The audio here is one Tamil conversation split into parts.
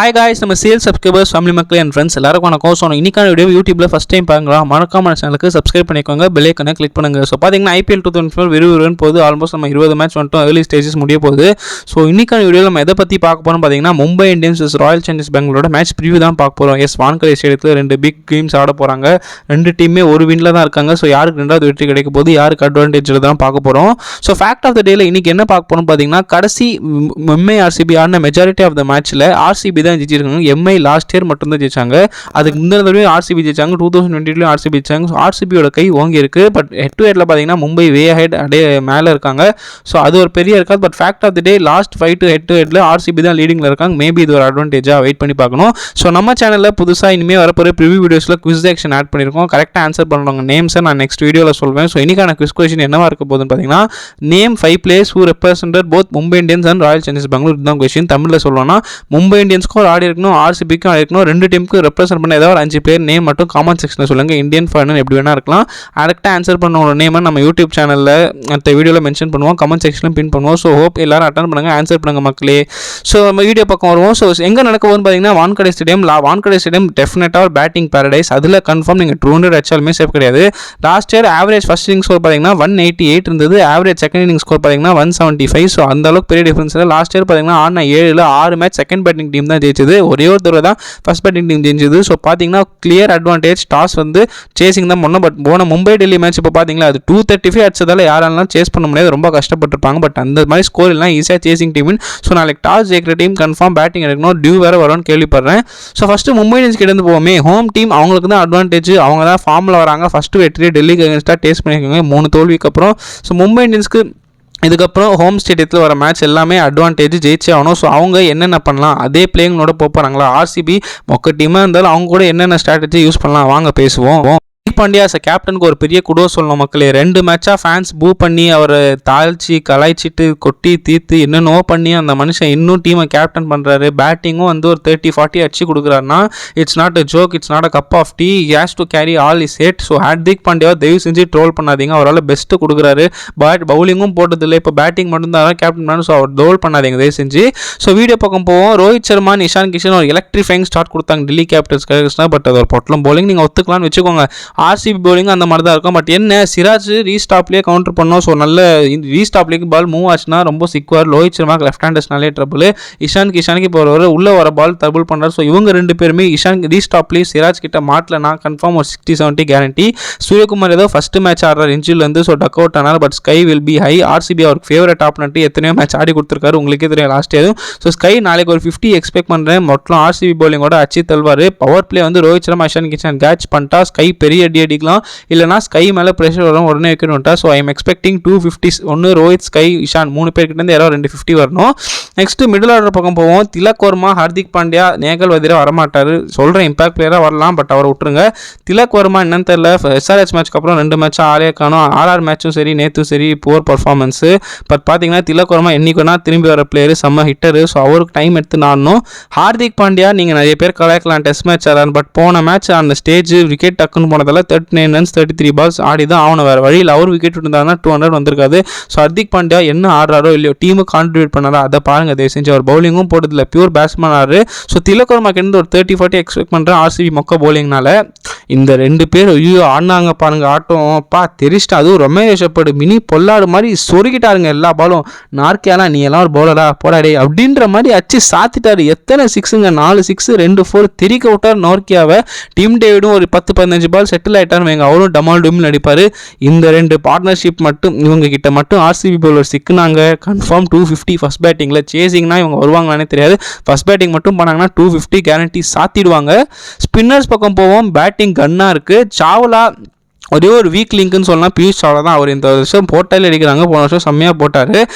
ஹாய் காய்ஸ், நம்ம சேல் சப்ஸ்கிரைபர்ஸ், ஃபேமிலி மக்கள் அண்ட் ஃப்ரெண்ட்ஸ் எல்லாருக்கும் வணக்கம். ஸோ இன்னைக்கான வீடியோ யூடியூப்ல ஃபஸ்ட் டைம் பாருங்களா, மறக்காம சேனலுக்கு சப்ஸ்கிரைப் பண்ணிக்கோங்க, பெல் ஐக்கனை கிளிக் பண்ணுங்க. ஸோ பார்த்தீங்கன்னா IPL 2024 விறுவிறுன்னு போது. ஆல்மோஸ்ட் நம்ம 20 மேட்ச் வந்துட்டோம், ஏர்லி ஸ்டேஜஸ் முடிய போகுது. ஸோ இன்னைக்கான வீடியோவில் நம்ம எதை பற்றி பார்க்க போகிறோம் பார்த்தீங்கன்னா, மும்பை இந்தியன்ஸ் ராயல் சேலஞ்சர்ஸ் பெங்களூரோட மேட்ச் ப்ரிவியூ தான் பார்க்க போகிறோம். வான்கடே ஸ்டேடியத்தில் 2 பிக் கேம்ஸ் ஆட போகிறாங்க. 2 டீமே ஒரு வின்ல தான் இருக்காங்க. ஸோ யாருக்கு 2வது வெற்றி கிடைக்க போது, யாருக்கு அட்வான்டேஜில் தான் பார்க்க போகிறோம். ஸோ ஃபேக்ட் ஆஃப் த டேல இன்னைக்கு என்ன பார்க்க போகிறோம் பார்த்தீங்கன்னா, கடைசி மும்பை RCB ஆன மெஜாரிட்டி ஆஃப் த மேட்ச்சில் RCB தான் ஜெயிச்சிருக்காங்க. MI லாஸ்ட் இயர் மட்டும் தான் ஜெயிச்சாங்க. அதுக்கு முந்தின தடவை RCB ஜெயிச்சாங்க. 2022 RCB ஜெயிச்சாங்க. ஸோ RCBயோட கை ஓங்கி இருக்கு. பட் ஹெட் டு ஹெட்ல பார்த்தீங்கன்னா மும்பை வே ஹெட் அப்படியே மேலே இருக்காங்க. ஸோ அது ஒரு பெரிய இருக்காது. But fact of the day last fight head to ஹெட்ல RCB தான் லீடிங்ல இருக்காங்க. மேபி இது ஒரு அட்வான்டேஜாக வெயிட் பண்ணி பார்க்கணும். ஸோ நம்ம சேனலில் புதுசாக இனிமேல் வரப்போகிற ப்ரிவியூ வீடியோஸில் குவிஸ் ஆக்ஷன் ஆட் பண்ணியிருக்கோம். கரெக்டாக ஆன்சர் பண்ணுறவங்க நேம்ஸை நான் நெக்ஸ்ட் வீடியோவில் சொல்வேன். ஸோ இன்னைக்கான குவிஸ் கொஸ்டின் என்னவா இருக்க போகுதுன்னு பார்த்தீங்கன்னா, name 5 players who represented both Mumbai Indians and Royal Challengers Bangalore தான் கொஸ்டின். தமிழில் சொல்லணும்னா, மும்பை இந்தியன்ஸ்க்கும் ஆடி இருக்கணும், RCBக்கும் ஆடி இருக்கணும். 2 டீமுக்கு ரெப்ரசென்ட் பண்ண ஏதாவது 5 பேர் நேம் மட்டும் காமெண்ட் செக்ஷனில் சொல்லுங்கள். இந்தியன் ஃபேன் எப்படி வேணா இருக்கலாம். கரெக்டாக ஆன்சர் பண்ணவங்களோட நேமை நம்ம யூடியூப் சேனலில் அந்த வீடியோவில் மென்ஷன் பண்ணுவோம், கமெண்ட் செக்ஷனில் பின் பண்ணுவோம். ஸோ ஹோப் எல்லாரும் அட்டன் பண்ணுங்கள், ஆன்சர் பண்ணுங்கள் மக்களே. ஸோ நம்ம வீடியோ பக்கம் வருவோம். ஸோ எங்கே நடக்க போகுதுன்னு பார்த்தீங்கன்னா, வான்கடே ஸ்டேடியம். வான்கடே ஸ்டேடியம் டெஃபினட்டாக ஒரு பேட்டிங் பேரடைஸ். அதில் கன்ஃபார்ம் நீங்கள் 200 அடிச்சாலுமே சேஃப் கிடையாது. Last year average first inning score பார்த்தீங்கன்னா 188 இருந்தது. ஆவரேஜ் செகண்ட் இன்னிங் ஸ்கோர் பார்த்தீங்கன்னா 175. ஸோ அந்த அளவுக்கு பெரிய டிஃபரன்ஸ் இல்லை. லாஸ்ட் இயர் பார்த்தீங்கன்னா ஆன 6 மேட்ச் செகண்ட் பேட்டிங் டீம் தான் ஜெயிச்சது. ஒரே ஒரு தடவை தான் ஃபர்ஸ்ட் பேட்டிங் டீம் ஜெயிச்சது. ஸோ பார்த்தீங்கன்னா கிளியர் அட்வான்டேஜ். டாஸ் வந்து சேசிங் தான் பண்ணோம். பட் போன மும்பை டெல்லி மேட்ச் இப்போ பார்த்தீங்களா, அது 235 அடிச்சதால யாராலும் சேஸ் பண்ண முடியாது, ரொம்ப கஷ்டப்பட்டிருப்பாங்க. பட் அந்த மாதிரி ஸ்கோர் எல்லாம் ஈஸியாக சேசிங் டீம். ஸோ நாளைக்கு டாஸ் ஜெயிக்கிற டீம் கன்ஃபார்ம் பேட்டிங் எடுக்கணும். டியூ வேறு வரும்னு கேள்விப்படுறேன். ஸோ ஃபஸ்ட்டு மும்பை இந்தியன்ஸ் கிட்ட இருந்து போவோமே. ஹோம் டீம் அவங்களுக்கு தான் அட்வான்டேஜ். அவங்க தான் ஃபார்மில் வராங்க. ஃபஸ்ட்டு வெற்றியை டெல்லிக்கு அகேன்ஸ்டாக டேஸ்ட் பண்ணியிருக்காங்க 3 தோல்விக்கு அப்புறம். ஸோ மும்பை இந்தியன்ஸ்க்கு இதுக்கப்புறம் ஹோம் ஸ்டேடியத்தில் வர மேட்ச் எல்லாமே அட்வான்டேஜ், ஜெயிச்சே ஆகணும். ஸோ அவங்க என்னென்ன பண்ணலாம், அதே பிளேயிங்களோட போகிறாங்களா, RCB மொக்க டீமாக இருந்தாலும் அவங்க கூட என்னென்ன ஸ்ட்ராட்டஜி யூஸ் பண்ணலாம், வாங்க பேசுவோம். பாண்டியா கேப்டனுக்கு ஒரு பெரிய குடோ சொல்லணும் மக்களே. 2 மேட்சாக ஃபேன்ஸ் பூ பண்ணி அவரை தாழ்ச்சி கலாய்ச்சிட்டு கொட்டி தீர்த்து என்னென்னோ பண்ணி அந்த மனுஷன் இன்னும் டீமை கேப்டன் பண்ணுறாரு. பேட்டிங்கும் வந்து ஒரு 30-40 அடிச்சு கொடுக்குறாருன்னா it's not a joke, it's not a cup of tea. Has to carry all his head. So Hardik பாண்டியாவை தயவு செஞ்சு ட்ரோல் பண்ணாதீங்க. அவரால் பெஸ்ட்டு கொடுக்குறாரு. பவுலிங்கும் போட்டதில்லை, இப்போ பேட்டிங் மட்டும்தான் கேப்டன் பண்ணு. ஸோ அவர் ட்ரோல் பண்ணாதீங்க தயவு செஞ்சு. ஸோ வீடியோ பக்கம் போவோம். ரோஹித் சர்மா, இஷான் கிஷன் ஒரு எலக்ட்ரிஃபைங் ஸ்டார்ட் கொடுத்தாங்க டெல்லி கேபிட்டல்ஸ். பட் அது ஒரு பொட்டலம் போலிங் நீங்கள் ஒத்துக்கலாம்னு வச்சுக்கோங்க. RCB பவுலிங் அந்த மாதிரி தான் இருக்கும். பட் என்ன, சிராஜ் ரீஸ்டாப்லேயே கவுண்டர் பண்ணோம். ஸோ நல்ல ரீஸ்டாப்லேயே பால் மூவ் ஆச்சுன்னா ரொம்ப சிக்குவார். ரோஹித் சர்மாக்கு லெஃப்ட் ஹேண்டர்ஸ்னாலே ட்ரபிள். இஷான் கிஷானுக்கு இப்போ உள்ளே வர பால் ட்ரபிள் பண்ணுறாரு. ஸோ இவங்க 2 பேருமே இஷான் ரீஸ்டாப்லேயே சிராஜ் கிட்ட மாட்டலனா கன்ஃபார்ம் ஒரு 60-70 கேரண்டி. சூரியகுமார் ஏதோ ஃபர்ஸ்ட் மேட்ச் ஆடுறாரு இன்ஜிலேருந்து. ஸோ டக் அவுட் ஆனார். But SKY will be high. RCB அவருக்கு ஃபேவரட் ஆப்னட்டு எத்தனையோ மேட்ச் ஆடி கொடுத்துருக்காரு, உங்களுக்கே தெரியும் லாஸ்ட் இயரும். ஸோ ஸ்கை நாளைக்கு ஒரு 50 எக்ஸ்பெக்ட் பண்ணுறேன். மொத்தம் RCB பவுலிங்கோட அச்சு தல்வார். பவர் பிளே வந்து ரோஹித் சர்மா இஷான் கிஷன் கேட்ச் பண்ணிட்டா ஸ்கை பெரிய அடி அடிக்கலாம். இல்லைனா ஸ்கை மேலே ப்ரெஷர் வரும், உடனே வைக்கணும்ட்டா. So I am expecting 250. ஒன்று ரோஹித், ஸ்கை, இஷான் 3 பேர்கிட்டேருந்து யாரோ 250 வரணும். நெக்ஸ்ட் மிடில் ஆர்டர் பக்கம் போவோம். திலக் வர்மா, ஹார்திக் பாண்டியா, நேகல் வதிரா வரமாட்டார். சொல்கிறேன் இம்பாக்ட் பிளேயராக வரலாம், பட் அவரை விட்டுருங்க. திலக் வர்மா என்னன்னு தெரியல. SRH மேட்ச்க்கு அப்புறம் 2 மேட்சாக ஆளே காணும். RR மேட்சும் சரி, நேற்றும் சரி, புவர் பர்ஃபார்மன்ஸு. பட் பார்த்தீங்கன்னா திலக் வர்மா என்னைக்குன்னா திரும்பி வர பிளேயர், செம்ம ஹிட்டரு. ஸோ அவருக்கு டைம் எடுத்து நாடணும். ஹார்திக் பாண்டியா நீங்கள் நிறைய பேர் கலாய்க்கலாம், டெஸ்ட் மேட்ச் ஆறான். பட் போன மேட்ச் அந்த ஸ்டேஜ் விக்கெட் டக்குன்னு போனதால் 39 ரன்ஸ் 33 பால்ஸ் ஆடி தான் ஆகணும். வேறு வழியில் அவர் விக்கெட் விட்டுருந்தாருன்னா 200 வந்திருக்காது. ஸோ ஹார்திக் பாண்டியா என்ன ஆடுறாரோ இல்லையோ, டீமுக்கு கான்ட்ரிபியூட் பண்ணாரா அதை பாருங்கள் தயவு செஞ்சு. அவர் பவுலிங்கும் போட்டதில்லை, பியூர் பேட்ஸ்மேன் ஆடுறாரு. ஸோ திலக் வர்மாக்கு இருந்து ஒரு 30-40 எக்ஸ்பெக்ட் பண்ணுறேன் RCB மொக்க பவுலிங்னால. இந்த 2 பேர் ஐயோ ஆடினாங்க பாருங்க ஆட்டம், தெரிச்சிட்டா. அதுவும் ரொமேஷப்படு மினி பொல்லாடு மாதிரி சொருகிட்டாருங்க எல்லா பாலும். நார்க்கியாலாம் நீ எல்லாம் ஒரு பவுலரா போடாடே அப்படின்ற மாதிரி அச்சு சாத்திட்டாரு. எத்தனை 6ங்க, 4 6 2 4 திரிக்க விட்டார் நோர்க்கியாவை. டீம் டேவிடும் ஒரு 10-15 பால் செட்டில் ஆகிட்டார். அவரும் டமால் டூமில் அடிப்பார். இந்த 2 பார்ட்னர்ஷிப் மட்டும் இவங்க கிட்ட மட்டும் RCB பவுலர் சிக்குனாங்க கன்ஃபார்ம் 250 ஃபர்ஸ்ட் பேட்டிங்கில். சேசிங்னா இவங்க வருவாங்களானே தெரியாது. ஃபர்ஸ்ட் பேட்டிங் மட்டும் பண்ணாங்கன்னா 250 கேரண்டி சாத்திடுவாங்க. ஸ்பின்னர்ஸ் பக்கம் போவோம். பேட்டிங் கன்னாக இருக்குது. சாவ்லா ஒரே ஒரு வீக் லிங்க்னு சொல்லலாம். பியூஷ் சாவ்லா தான். அவர் இந்த வருஷம் போட்டாலே அடிக்கிறாங்க, போன வருஷம் செம்மையாக போட்டார்.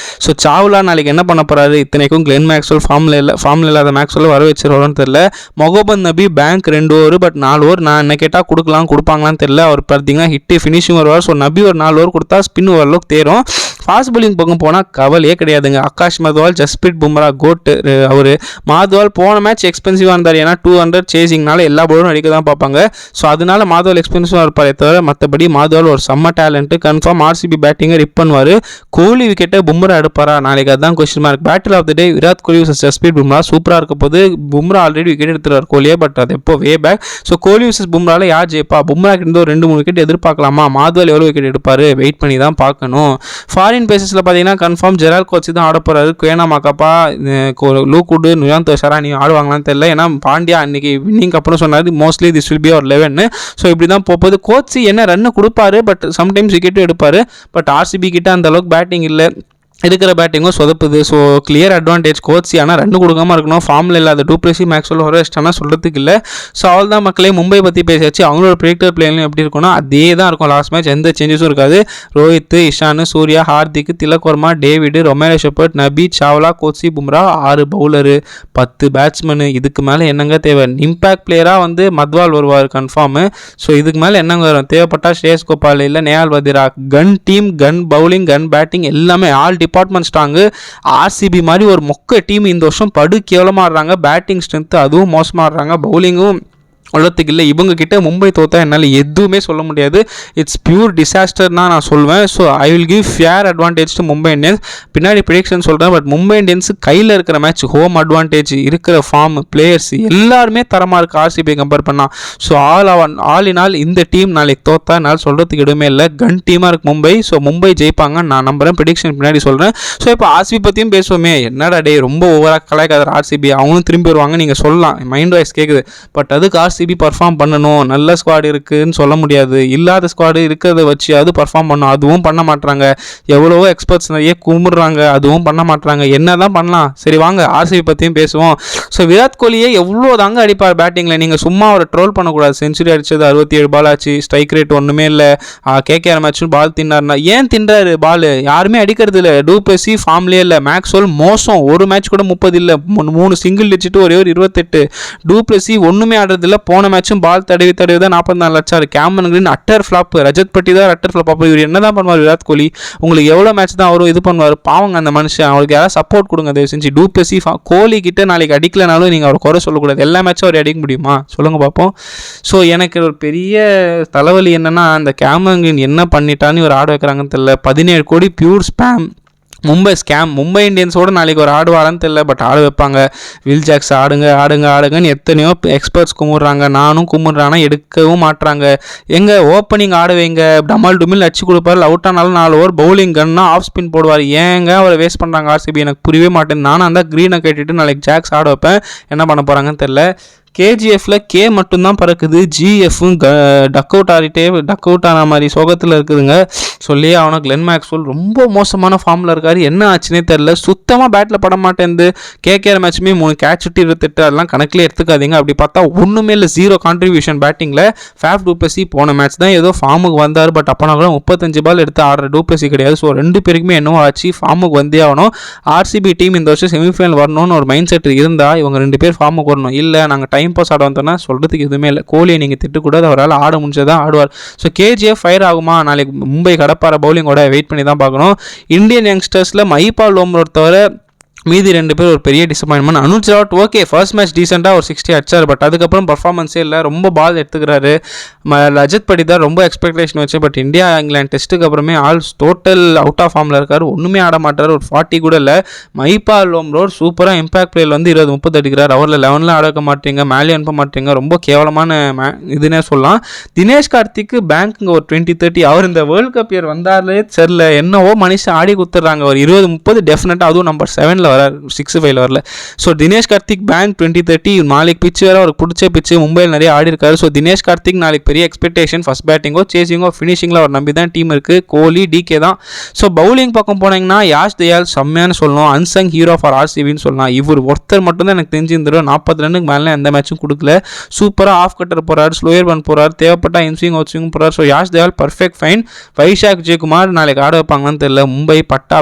ஸோ சாவ்லா நாளைக்கு என்ன பண்ண போகிறாரு, இத்தனைக்கும் கிளென் மேக்ஸ்வெல் ஃபார்மில் இல்லாத மேக்ஸ்வெல் வர வச்சிருவாருன்னு தெரியல. மொஹபத் நபி பேங்க் 2 ஓவர், பட் 4 ஓவர் நான் என்ன கேட்டால் கொடுப்பாங்களான்னு தெரியல. அவர் பார்த்தீங்கன்னா ஹிட்டு ஃபினிஷிங் வருவார். ஸோ நபி ஒரு 4 ஓவர் கொடுத்தா ஸ்பின் ஓரளவுக்கு தேரும். ஃபாஸ்ட் பவுலிங் பக்கம் போனால் கவலையே கிடையாதுங்க. ஆகாஷ் மத்வால், ஜஸ்பிரீத் பும்ரா கோட். அவர் மாத்வால் போன மேட்ச் எக்ஸ்பென்சிவாக இருந்தார், ஏன்னா 200 சேசிங்னால எல்லா பவுலரும் அடிக்க தான் பார்ப்பாங்க. ஸோ அதனால மாத்வால் எக்ஸ்பென்சிவாக இருப்பாரே தவிர மற்றபடி மாத்வால் ஒரு செம்ம டேலண்ட்டு. கன்ஃபார்ம் ஆர்சிபி பேட்டிங்கை ரிப் பண்ணுவார். கோலி விக்கெட்டை பும்ரா எடுப்பாரா நாளைக்கு, அதுதான் question mark. Battle of the day Virat Kohli vs Jasprit Bumrah சூப்பராக இருக்க போது. பும்ரா ஆல்ரெடி விக்கெட் எடுத்துறாரு கோலியே, பட் அது எப்போ way back. So Kohli vs பும்ராவில் யார் ஜெயிப்பா? பும்ரா கிட்ட ஒரு 2-3 விக்கெட் எதிர்பார்க்கலாமா? மாத்வால் எவ்வளோ விக்கெட் எடுப்பார் வெயிட் பண்ணி தான் பார்க்கணும். ஃபாரின் பேசஸில் பார்த்தீங்கன்னா கன்ஃபார்ம் ஜெரால் கோச்சி தான் ஆட போகிறாரு. குவேனா மாக்காப்பா, லூக்குடு, நுயாந்த் ஷரானி ஆடுவாங்களான்னு தெரியல. ஏன்னா பாண்டியா அன்னைக்கு வின்னிங் அப்புறம் சொன்னார் mostly this will be our 11. So இப்படி தான் போகுது. கோச்சி என்ன ரன்னு கொடுப்பாரு, பட் சம்டைம்ஸ் விக்கெட்டும் எடுப்பார். பட் ஆர்சிபி கிட்ட அந்த அளவுக்கு பேட்டிங் இல்லை, இருக்கிற பேட்டிங்கும் சொதப்புது. ஸோ கிளியர் அட்வான்டேஜ் கோச்சி. ஆனால் ரன் கொடுக்காம இருக்கணும். ஃபார்மில் இல்லாத டூப்ளசி மேக்ஸ்வெல் ஹொரஸ்டானா சொல்கிறதுக்கு இல்லை. ஸோ அவள் தான் மக்களே மும்பை பற்றி பேசியாச்சு. அவங்களோட ப்ரெடிக்டர் பிளேயர்லையும் எப்படி இருக்கும்னா அதே தான் இருக்கும் லாஸ்ட் மேட்ச், எந்த சேஞ்சஸும் இருக்காது. Rohit, Ishan, Surya, Hardik, Tilak Varma, David, Romario Shepherd, Nabi, Chawla, Coetzee, Bumrah, 6 bowler, 10 batsman. இதுக்கு மேலே என்னங்க தேவை? இம்பாக்ட் பிளேயராக மத்வால் வருவார் கன்ஃபார்மு. ஸோ இதுக்கு மேலே என்னங்க வரும்? தேவைப்பட்டா ஸ்ரேயஸ் கோபால் இல்லை நேஹால் வதிரா. கன் டீம், கன் பவுலிங், கன் பேட்டிங் எல்லாமே ஆல் டிபார்ட்மெண்ட் ஸ்ட்ராங்கு. ஆர்சிபி மாதிரி ஒரு மொக்க டீம் இந்த வருஷம் படு கேவலமாக ஆடுறாங்க. பேட்டிங் ஸ்ட்ரென்த்து அதுவும் மோசமாக ஆடுறாங்க. பவுலிங்கும் உலகத்துக்கு இல்லை. இவங்க கிட்ட மும்பை தோத்தா என்னால் எதுவுமே சொல்ல முடியாது. இட்ஸ் பியூர் டிசாஸ்டர்னா நான் சொல்வேன். So I will give fair advantage to Mumbai Indians. பின்னாடி ப்ரெடிக்ஷன் சொல்கிறேன், பட் மும்பை இந்தியன்ஸ் கையில் இருக்கிற மேட்ச், ஹோம் அட்வான்டேஜ், இருக்கிற ஃபார்ம், பிளேயர்ஸ் எல்லாருமே தரமாக இருக்குது ஆர்சிபி கம்பேர் பண்ணால். ஸோ ஆல் இன் ஆல் இந்த டீம் நாளைக்கு தோத்தா என்னால் சொல்கிறதுக்கு எதுவுமே இல்லை. கன் டீமாக இருக்குது மும்பை. ஸோ மும்பை ஜெயிப்பாங்க நான் நம்புகிறேன். ப்ரெடிக்ஷன் பின்னாடி சொல்கிறேன். ஸோ இப்போ ஆர்சிபி பற்றியும் பேசுவோமே. என்னடா டே ரொம்ப ஓவராக கலாய்க்காத ஆர்சிபி, அவங்களும் திரும்பி வருவாங்க நீங்கள் சொல்லலாம், மைண்ட் வாய்ஸ் கேட்குது. பட் அதுக்கு ஆர்சிபி பர்ஃபார்ம் பண்ணணும். நல்ல ஸ்குவாட் இருக்குன்னு சொல்ல முடியாது. இல்லாத ஸ்குவாடு இருக்கிறத வச்சு அது பர்ஃபார்ம் பண்ணணும். அதுவும் பண்ண மாட்டாங்க. எவ்வளவோ எக்ஸ்பர்ட்ஸ் நிறைய கும்பிட்றாங்க, அதுவும் பண்ண மாட்டாங்க. என்ன தான் பண்ணலாம்? சரி வாங்க ஆர்சிபி பற்றியும் பேசுவோம். ஸோ விராட் கோலியே எவ்வளோ தாங்க அடிப்பார் பேட்டிங்கில். நீங்கள் சும்மா அவரை ட்ரோல் பண்ணக்கூடாது. செஞ்சுரி அடித்தது 67 பால் ஆச்சு, ஸ்ட்ரைக் ரேட் ஒன்றுமே இல்லை. கேகேஆர் மேட்ச்சும் பால் தின்னார்னா ஏன் தின்றாரு பால்? யாருமே அடிக்கிறது இல்லை. டூப்ளசி ஃபார்ம்லேயே இல்லை. மேக்ஸ்வெல் மோசம், ஒரு மேட்ச் கூட 30 இல்லை, 3 சிங்கிள் அடிச்சுட்டு ஒரே ஒரு 28. டூப்ளசி ஒன்றுமே ஆடுறதில்ல. போன மேட்சும் பால் தடவி தான் 44 லட்சம். Cameron green utter flop, Rajat பட்டி தான் அட்டர் ஃப்ளாப். அப்போ இவர் என்ன தான் பண்ணுவார் விராட் கோலி? உங்களுக்கு எவ்வளோ மேட்ச் தான் அவரும் இது பண்ணுவார்? பாவங்க அந்த மனுஷன். அவருக்கு யாராவது சப்போர்ட் கொடுங்க தயவு செஞ்சு. டூப்ளசி கோலி கிட்ட நாளைக்கு அடிக்கலனாலும் நீங்கள் அவர் குறை சொல்லக்கூடாது. எல்லா மேட்சும் அவர் அடிக்க முடியுமா சொல்லுங்கள் பார்ப்போம். ஸோ எனக்கு ஒரு பெரிய தலைவலி என்னென்னா அந்த கேமரன் கிரீன் என்ன பண்ணிட்டான்னு இவர் ஆட வைக்கிறாங்கன்னு தெரியல. 17 crore pure spam. Mumbai scam. Mumbai இந்தியன்ஸோடு நாளைக்கு ஒரு ஆடுவாரான்னு தெரியல, பட் ஆட வைப்பாங்க. வில் ஜாக்ஸ் ஆடுங்கன்னு எத்தனையோ எக்ஸ்பர்ட்ஸ் கும்பிட்றாங்க. நானும் கும்பிட்றானா எடுக்கவும் மாட்டுறாங்க. எங்கே ஓப்பனிங் ஆட வைங்க. டமால் டுமில் அடிச்சு கொடுப்பாரு. அவுட் ஆனாலும் 4 ஓவர் பவுலிங் கன்னா ஆஃப் ஸ்பின் போடுவார். ஏங்க அவரை வேஸ்ட் பண்ணுறாங்க ஆர்சிபி? எனக்கு புரியவே மாட்டேன். நானும் அந்த க்ரீனை கேட்டுட்டு நாளைக்கு ஜாக்ஸ் ஆட வைப்பேன். என்ன பண்ண போகிறாங்கன்னு தெரில. கேஜிஎஃப்பில் கே மட்டும்தான் பறக்குது. ஜிஎஃப்பும் டக் அவுட் ஆன மாதிரி சோகத்தில் இருக்குதுங்க. சொல்லியே அவனை கிளென் மேக்ஸ்வெல் ரொம்ப மோசமான ஃபார்மில் இருக்கார். என்ன ஆச்சுன்னே தெரில. சுத்தமாக பேட்டில் பட மாட்டேங்குது. கேகேஆர் மேட்சுமே 3 கேட்ச் விட்டு 28, அதெல்லாம் கணக்கிலே எடுத்துக்காதீங்க. அப்படி பார்த்தா ஒன்றுமே இல்லை, 0 கான்ட்ரிபியூஷன் பேட்டிங்கில். ஃபேஃப் டூப்ளசி போன மேட்ச் தான் ஏதோ ஃபார்முக்கு வந்தார், பட் அப்போனா கூட 35 பால் எடுத்து ஆடுற டூப்ளசி கிடையாது. ஸோ 2 பேருக்குமே என்னவோ ஆச்சு, ஃபார்முக்கு வந்தே ஆகணும். ஆர்சிபி டீம் இந்த வருஷம் செமிஃபைனல் வரணும்னு ஒரு மைண்ட் செட் இருந்தால் இவங்க 2 பேர் ஃபார்முக்கு வரணும். இல்லை நாங்கள் டைம் பாஸ் ஆட வந்தோன்னா சொல்கிறதுக்கு எதுவுமே இல்லை. கோலியை நீங்கள் திட்டக்கூடாது, அவரால் ஆட முடிஞ்சதான் ஆடுவார். ஸோ கேஜிஎஃப் ஃபயர் ஆகுமா நாளைக்கு? மும்பை கடப்பார பவுலிங்கோட வெயிட் பண்ணி தான் பார்க்கணும். இந்தியன் யங்ஸ்டர்ஸில் மஹிபால் லோம்ரோர் தவிர மீதி 2 பேர் ஒரு பெரிய disappointment. Anuj Rawat okay first match டீசெண்டாக ஒரு 60 அடிச்சார், பட் அதுக்கப்புறம் பர்ஃபார்மன்ஸே இல்லை. ரொம்ப பால் எடுத்துக்கிறாரு. ரஜத் படிதார் ரொம்ப எக்ஸ்பெக்டேஷன் வச்சு, பட் இந்தியா இங்கிலாந்து டெஸ்ட்டுக்கு அப்புறமே டோட்டல் அவுட் ஆஃப் ஃபார்மில் இருக்கார். ஒன்றுமே ஆட மாட்டார். ஒரு 40 கூட இல்லை. மஹிபால் லோம்ரோர் சூப்பராக இம்பாக்ட் பிளேயர் 20-30 அடிக்கிறார். அவரில் 11 ஆட வைக்க மாட்டீங்க, மேலே அனுப்ப மாட்டீங்க. ரொம்ப கேவலமான இதுன்னே சொல்லலாம். தினேஷ் கார்த்திக்கு பேங்க்குங்க ஒரு 20-30. அவர் இந்த வேர்ல்டு கப் இயர் வந்தாலே சரியில்ல, என்னவோ மனுஷன் ஆடி கொடுத்துட்றாங்க. ஒரு 20-30 டெஃபினட்டாக, அதுவும் நம்பர் 7 வரார், 6-5 வரல. So Dinesh Karthik bank 20-30. நாளைக்கு பிச்சு வேறு அவருக்கு பிடிச்ச பிச்சு. மும்பையில் நிறைய ஆடி இருக்காரு. ஸோ தினேஷ் கார்த்திக் நாளைக்கு பெரிய எக்ஸ்பெக்டேஷன். ஃபஸ்ட் பேட்டிங்கோ சேசிங்கோ ஃபினிஷிங்கில் அவர் நம்பி தான் டீம் இருக்குது. கோலி டிகே தான். ஸோ பவுலிங் பக்கம் போனீங்கன்னா யாஷ் தயால் செம்மையானு சொல்லணும். அன்சங் ஹீரோ ஃபார் ஆர்சிபின்னு சொல்லலாம். இவர் ஒருத்தர் மட்டும்தான் எனக்கு தெரிஞ்சிருந்துடும். 40 ரன்னுக்கு மேலே எந்த மேட்சும் கொடுக்கல. சூப்பராக ஆஃப் கட்டர் போகிறார், ஸ்லோயர் பன் போகிறார், தேவைப்பட்டா இன்ஸ்விங் அவுட் ஸ்விங் போகிறார். So Yash Dayal perfect fine. Vizag Vijayakumar நாளைக்கு ஆட வைப்பாங்கன்னு தெரியல. மும்பை பட்டா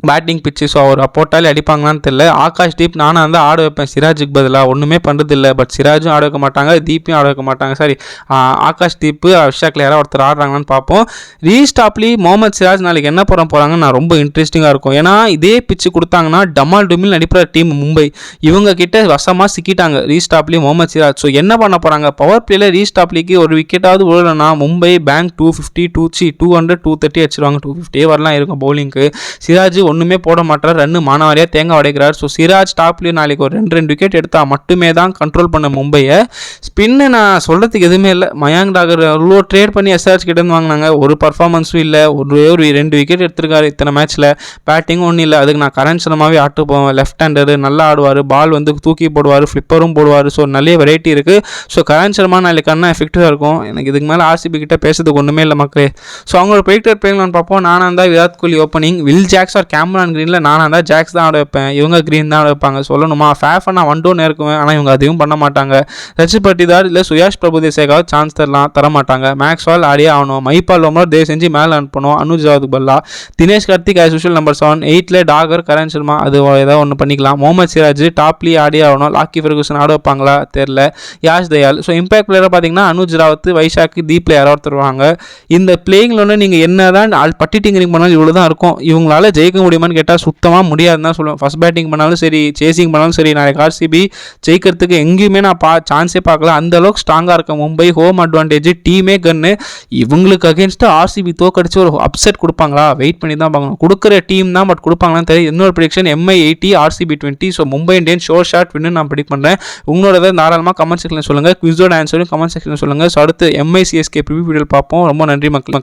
பேட்டிங் பிச்சு. ஸோ அவர் போட்டாலே அடிப்பாங்களான்னு தெரியல. ஆகாஷ் தீப் நானாக இருந்தால் ஆட வைப்பேன் சிராஜுக்கு பதிலாக, ஒன்றுமே பண்ணுறதில்ல. பட் சிராஜும் ஆட வைக்க மாட்டாங்க, தீப்பையும் ஆட வைக்க மாட்டாங்க. சரி, ஆகாஷ் தீப்பு விஷாக்கில் யாராவது ஒருத்தர் ஆடுறாங்களான்னு பார்ப்போம். ரீஸ்டாப்லி முகமது சிராஜ் நாளைக்கு என்ன போகிறாங்கன்னு நான் ரொம்ப இன்ட்ரெஸ்டிங்காக இருக்கும். ஏன்னா இதே பிச்சு கொடுத்தாங்கன்னா டமால் டுமில் நடிப்புற டீம் மும்பை இவங்க கிட்ட வசமாக சிக்கிட்டாங்க ரீஸ்டாப்லி முகமது சிராஜ். ஸோ என்ன பண்ண போகிறாங்க, பவர் பிளேயில் ரீஸ்டாப்லிக்கு ஒரு விக்கெட்டாவது விழலைன்னா மும்பை பேங்க் 250 200 230 அடிச்சிருவாங்க. 250 வரலாம் இருக்கும் பவுலிங்க்கு. சிராஜ் ஒன்றுமே போட மாட்டார், ரன்னு மானவாரியாக தேங்காய் உடைக்கிறார். ஸோ சிராஜ் டாப்லேயும் நாளைக்கு ஒரு 2 விக்கெட் எடுத்தால் மட்டுமே தான் கண்ட்ரோல் பண்ண மும்பையை. ஸ்பின்னு நான் சொல்கிறதுக்கு எதுவுமே இல்லை. மயாங்க் டாகர் அவ்வளோ ட்ரேட் பண்ணி எஸ்ஆர்ஹெச் கிட்டேருந்து வாங்கினாங்க, ஒரு பர்ஃபார்மன்ஸும் இல்லை. ஒரு 2 விக்கெட் எடுத்திருக்காரு இத்தனை மேட்ச்சில். பேட்டிங்கும் ஒன்றும் இல்லை. அதுக்கு நான் கரண் சர்மாவே ஆட்டு போவேன். லெஃப்ட் ஹேண்டரு நல்லா ஆடுவார், பால் தூக்கி போடுவார், ஃப்ளிப்பரும் போடுவார். ஸோ நிறைய வெரைட்டி இருக்குது. ஸோ கரண் சர்மா நாளைக்கு அண்ணா எஃபெக்டிவாக இருக்கும். எனக்கு இதுக்கு மேலே ஆர்சிபி கிட்ட பேசுறதுக்கு ஒன்றுமே இல்லை மக்களே. ஸோ அவங்களோட போயிட்டு இருப்பீங்களான்னு பார்ப்போம். நானாக இருந்தால் Virat Kohli opening, will Jacks R கேமரான் கிரீனில் நானாக இருந்தால் ஜாக்ஸ் தான் ஆட வைப்பேன், இவங்க கிரீன் தான் ஆட வைப்பாங்க. சொல்லணுமா, ஃபேஃபை நான் 1 டவுன் இருக்குவேன், ஆனால் இவங்க அதையும் பண்ண மாட்டாங்க. ரச்சித் பட்டிதார் இல்லை சுயாஷ் பிரபுதேசாவுக்காவது சான்ஸ் தர மாட்டாங்க. மேக்ஸ்வால் ஆடியே ஆகணும். மைபால் ஓமர் தயவு செஞ்சு மேலே அனுப்பணும். அனுஜ் ராவுக்கு பல்லா. Dinesh Karthik as usual number 7. 8ல் டாகர், கரண் சர்மா, அது ஏதாவது ஒன்று பண்ணிக்கலாம். முகமது சிராஜ் டாப்லி ஆடியே ஆகணும். லாக்கி ஃபெர்குசன் ஆட வைப்பாங்களா தெரில. யாஷ் தயால். ஸோ இம்பாக்ட் பிளேயராக பார்த்தீங்கன்னா அனுஜ் ராவத், வைஷாக்கு, தீப்ல யாராவது தருவாங்க. இந்த பிளேயிங்கில் ஒன்று நீங்கள் என்ன தான் பட்டி டிங்கரிங் பண்ணாலும் இவ்வளோ தான் இருக்கும். இவங்களால ஜெயிக்க முடியுமான்னு கேட்டால் சுத்தமாக முடியாதுன்னு தான் சொல்லுவேன். ஃபர்ஸ்ட் பேட்டிங் பண்ணாலும் சரி, சேசிங் பண்ணாலும் சரி, நாளைக்கு ஆர்சிபி ஜெயிக்கிறதுக்கு எங்கேயுமே நான் சான்ஸே பார்க்கல. அந்த அளவுக்கு ஸ்ட்ராங்காக இருக்க மும்பை. ஹோம் அட்வான்டேஜ், டீமே கன்னு. இவங்களுக்கு அகேன்ஸ்டாக ஆர்சிபி தோக்கடிச்சு ஒரு அப்செட் கொடுப்பாங்களா, வெயிட் பண்ணி தான் பார்க்கணும். கொடுக்குற டீம் தான், பட் கொடுப்பாங்களான்னு தெரியும். இன்னொரு prediction MI 80 RCB 20. So Mumbai Indian sure shot வின்னு நான் ப்ரெடிக்ட் பண்ணுறேன். உங்களோட தாராளமாக கமெண்ட் செக்ஷனில் சொல்லுங்கள். குவிஸோட ஆன்சரும் கமெண்ட் செக்ஷனில் சொல்லுங்கள். ஸோ அடுத்து MI CSK ப்ரிவியூ வீடியோ பார்ப்போம். ரொம்ப நன்றி மக்கள்.